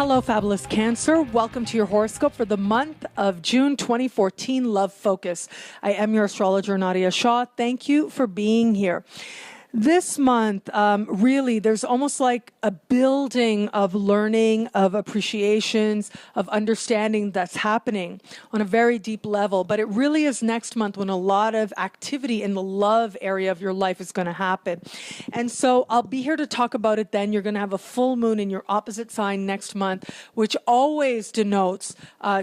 Hello, fabulous Cancer. Welcome to your horoscope for the month of June 2014, Love Focus. I am your astrologer, Nadiya Shah. Thank you for being here. This month, really, there's almost like a building of learning, of appreciations, of understanding that's happening on a very deep level. But it really is next month when a lot of activity in the love area of your life is going to happen. And so I'll be here to talk about it then. You're going to have a full moon in your opposite sign next month, which always denotes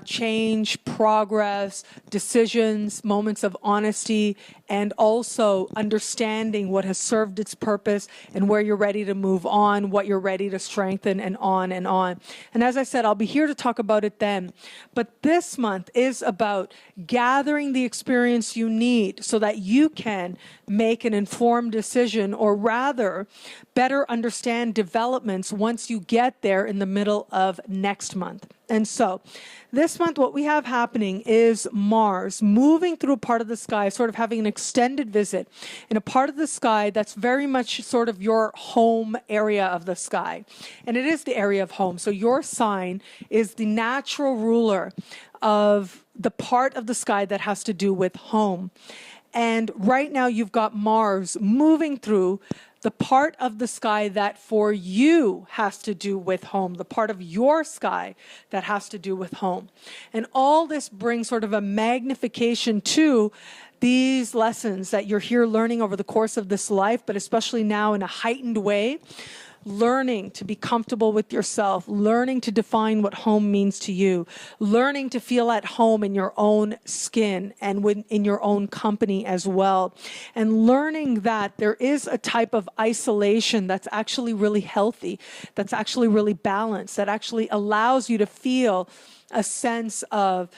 change, progress, decisions, moments of honesty, and also understanding what has served its purpose and where you're ready to move on, what you're ready to strengthen, and on and on. And as I said, I'll be here to talk about it then. But this month is about gathering the experience you need so that you can make an informed decision, or rather, better understand developments once you get there in the middle of next month. And so this month, what we have happening is Mars moving through a part of the sky, sort of having an extended visit in a part of the sky that's very much sort of your home area of the sky. And it is the area of home. So your sign is the natural ruler of the part of the sky that has to do with home. And right now you've got Mars moving through the part of the sky that for you has to do with home, the part of your sky that has to do with home. And all this brings sort of a magnification to these lessons that you're here learning over the course of this life, but especially now in a heightened way. Learning to be comfortable with yourself, learning to define what home means to you, learning to feel at home in your own skin and in your own company as well, and learning that there is a type of isolation that's actually really healthy, that's actually really balanced, that actually allows you to feel a sense of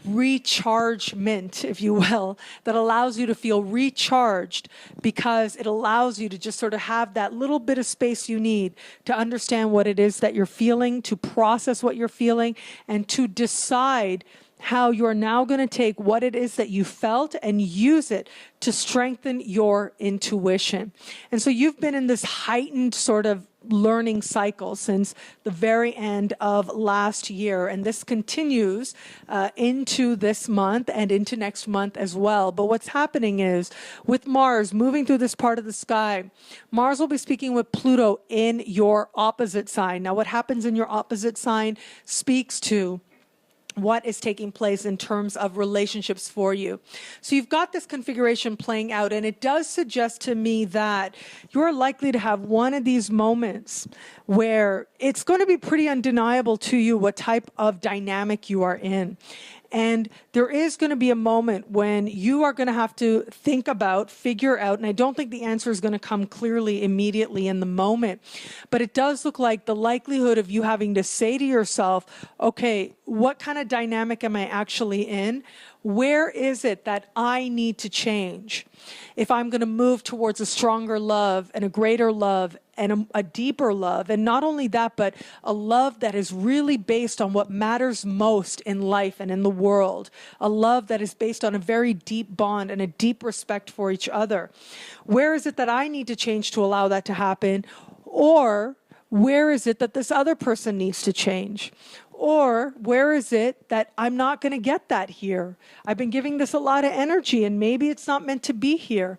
rechargement, if you will, that allows you to feel recharged because it allows you to just sort of have that little bit of space you need to understand what it is that you're feeling, to process what you're feeling, and to decide how you're now going to take what it is that you felt and use it to strengthen your intuition. And so you've been in this heightened sort of learning cycle since the very end of last year, and this continues into this month and into next month as well. But what's happening is with Mars moving through this part of the sky, Mars will be speaking with Pluto in your opposite sign. Now what happens in your opposite sign speaks to what is taking place in terms of relationships for you. So you've got this configuration playing out, and it does suggest to me that you're likely to have one of these moments where it's going to be pretty undeniable to you what type of dynamic you are in. And there is going to be a moment when you are going to have to think about, figure out, and I don't think the answer is going to come clearly immediately in the moment, but it does look like the likelihood of you having to say to yourself, okay, what kind of dynamic am I actually in? Where is it that I need to change if I'm going to move towards a stronger love and a greater love and a deeper love? And not only that, but a love that is really based on what matters most in life and in the world. A love that is based on a very deep bond and a deep respect for each other. Where is it that I need to change to allow that to happen? Or where is it that this other person needs to change? Or where is it that I'm not going to get that here? I've been giving this a lot of energy and maybe it's not meant to be here.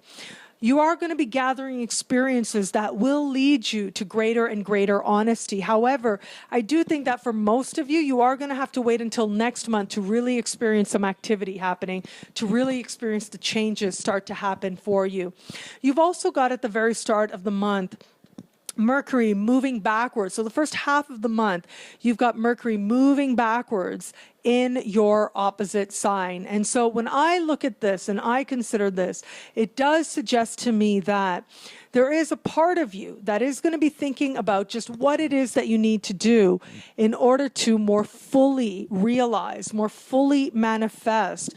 You are going to be gathering experiences that will lead you to greater and greater honesty. However, I do think that for most of you, you are going to have to wait until next month to really experience some activity happening, to really experience the changes start to happen for you. You've also got at the very start of the month, Mercury moving backwards. So the first half of the month, you've got Mercury moving backwards in your opposite sign. And so when I look at this and I consider this, it does suggest to me that there is a part of you that is going to be thinking about just what it is that you need to do in order to more fully realize, more fully manifest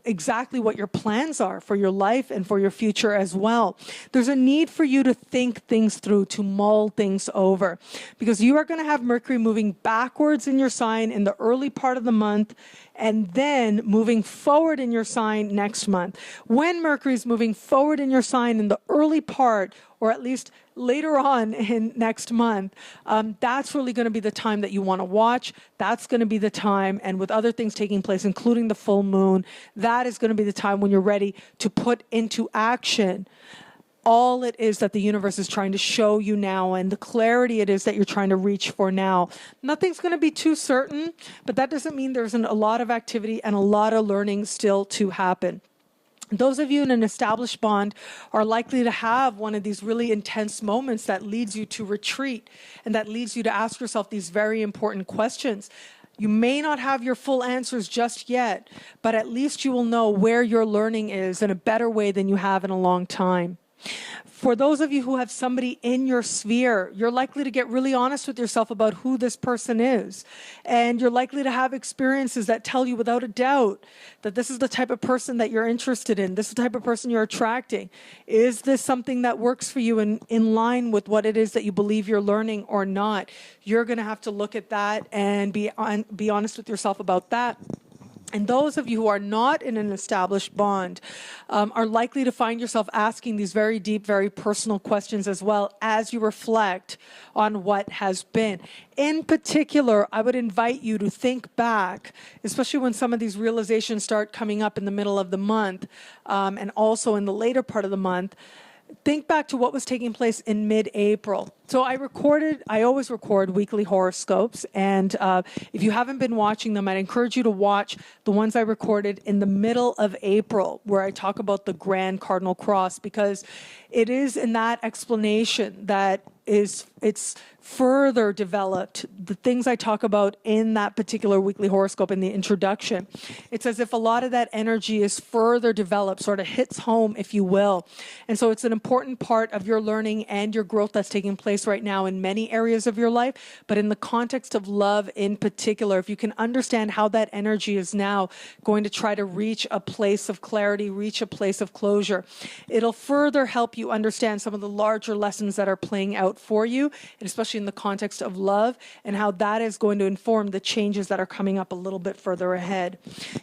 exactly what your plans are for your life and for your future as well. There's a need for you to think things through, to mull things over, because you are going to have Mercury moving backwards in your sign in the early part of the month and then moving forward in your sign next month. When Mercury is moving forward in your sign in the early part, or at least later on in next month, that's really going to be the time that you want to watch. That's going to be the time, and with other things taking place, including the full moon, that is going to be the time when you're ready to put into action all it is that the universe is trying to show you now and the clarity it is that you're trying to reach for now. Nothing's going to be too certain, but that doesn't mean there isn't a lot of activity and a lot of learning still to happen. Those of you in an established bond are likely to have one of these really intense moments that leads you to retreat and that leads you to ask yourself these very important questions. You may not have your full answers just yet, but at least you will know where your learning is in a better way than you have in a long time. For those of you who have somebody in your sphere, you're likely to get really honest with yourself about who this person is. And you're likely to have experiences that tell you without a doubt that this is the type of person that you're interested in. This is the type of person you're attracting. Is this something that works for you in line with what it is that you believe you're learning or not? You're going to have to look at that and be honest with yourself about that. And those of you who are not in an established bond are likely to find yourself asking these very deep, very personal questions as well as you reflect on what has been. In particular, I would invite you to think back, especially when some of these realizations start coming up in the middle of the month and also in the later part of the month. Think back to what was taking place in mid-April. So I always record weekly horoscopes, and if you haven't been watching them, I'd encourage you to watch the ones I recorded in the middle of April, where I talk about the Grand Cardinal Cross, because it is in that explanation that it's further developed. The things I talk about in that particular weekly horoscope in the introduction, it's as if a lot of that energy is further developed, sort of hits home, if you will. And so it's an important part of your learning and your growth that's taking place right now in many areas of your life, but in the context of love in particular, if you can understand how that energy is now going to try to reach a place of clarity, reach a place of closure, it'll further help you understand some of the larger lessons that are playing out for you, and especially in the context of love, and how that is going to inform the changes that are coming up a little bit further ahead.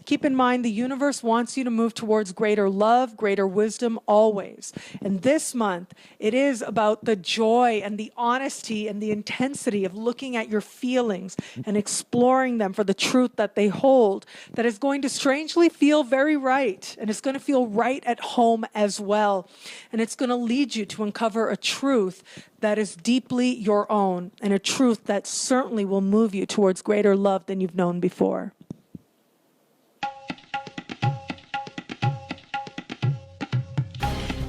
Keep in mind, the universe wants you to move towards greater love, greater wisdom always. And this month, it is about the joy and the honesty and the intensity of looking at your feelings and exploring them for the truth that they hold, that is going to strangely feel very right, and it's going to feel right at home as well. And it's going to lead you to uncover a truth that is deeply your own, and a truth that certainly will move you towards greater love than you've known before.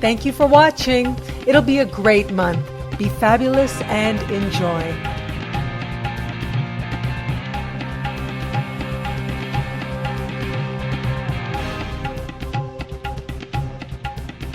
Thank you for watching. It'll be a great month. Be fabulous and enjoy.